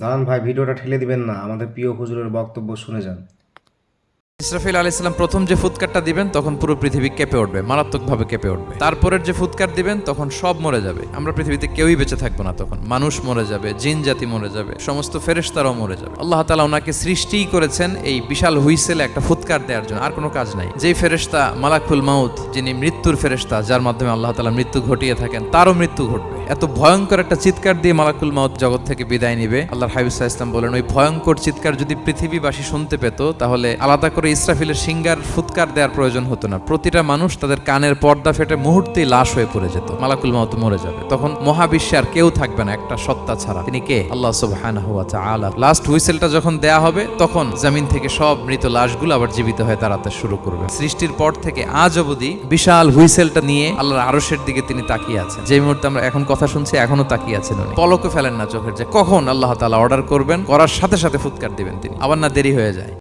দাঁড়ান ভাই, ভিডিওটা ঠেলে দিবেন না, আমাদের প্রিয় হুজুরের বক্তব্য শুনে যান। ইসরাফিল আলাইহিস সালাম প্রথম যে ফুৎকারটা দিবেন তখন পুরো পৃথিবী কেঁপে উঠবে, মারাত্মকভাবে কেঁপে উঠবে। তারপরের যে ফুৎকার দিবেন তখন সব মরে যাবে, আমরা পৃথিবীতে কেউই বেঁচে থাকবো না। তখন মানুষ মরে যাবে, জিন জাতি মরে যাবে, সমস্ত ফেরেশতারাও মরে যাবে। আল্লাহ তাআলা ওনাকে সৃষ্টিই করেছেন এই বিশাল হুইসেলে একটা ফুৎকার দেওয়ার জন্য, আর কোনো কাজ নাই। যেই ফেরেশতা মালাকুল মাউত, যিনি মৃত্যুর ফেরেশতা, যার মাধ্যমে আল্লাহ তাআলা মৃত্যু ঘটিয়ে থাকেন, তারও মৃত্যু ঘটবে। এত ভয়ঙ্কর একটা চিৎকার দিয়ে মালাকুল মাউত জগৎ থেকে বিদায় নিবে। আল্লাহর হাবিব সাল্লাল্লাহু আলাইহি ওয়াসাল্লাম বলেন, ওই ভয়ঙ্কর চিৎকার যদি পৃথিবীবাসী শুনতে পেত তাহলে আলাদা করে ইসরাফিলের সিঙ্গার ফুৎকার দেওয়ার প্রয়োজন হতো না। প্রতিটা মানুষ তাদের কানের পর্দা ফেটে মুহূর্তেই লাশ হয়ে পড়ে যেত, মালাকুল মাউত মরে যাবে। তখন মহাবিশ্বে আর কেউ থাকবে না, একটা সত্তা ছাড়া। তিনি কে? আল্লাহ সুবহানাহু ওয়া তাআলা। লাস্ট হুইসেলটা যখন দেয়া হবে তখন জমিন থেকে সব মৃত লাশগুলো আবার জীবিত হয়ে দাঁড়াতে শুরু করবে। সৃষ্টির পর থেকে আজ অবধি বিশাল হুইসেলটা নিয়ে আল্লাহর আরশের দিকে তিনি তাকিয়ে আছেন। যে মুহূর্তে আমরা এখন কথা শুনছি এখনো তাকিয়ে আছেন উনি। পলকও ফেলেন না চোখের, যে কখন আল্লাহ তাআলা অর্ডার করবেন, করার সাথে সাথে ফুৎকার দিবেন তিনি, আবার না দেরি হয়ে যায়।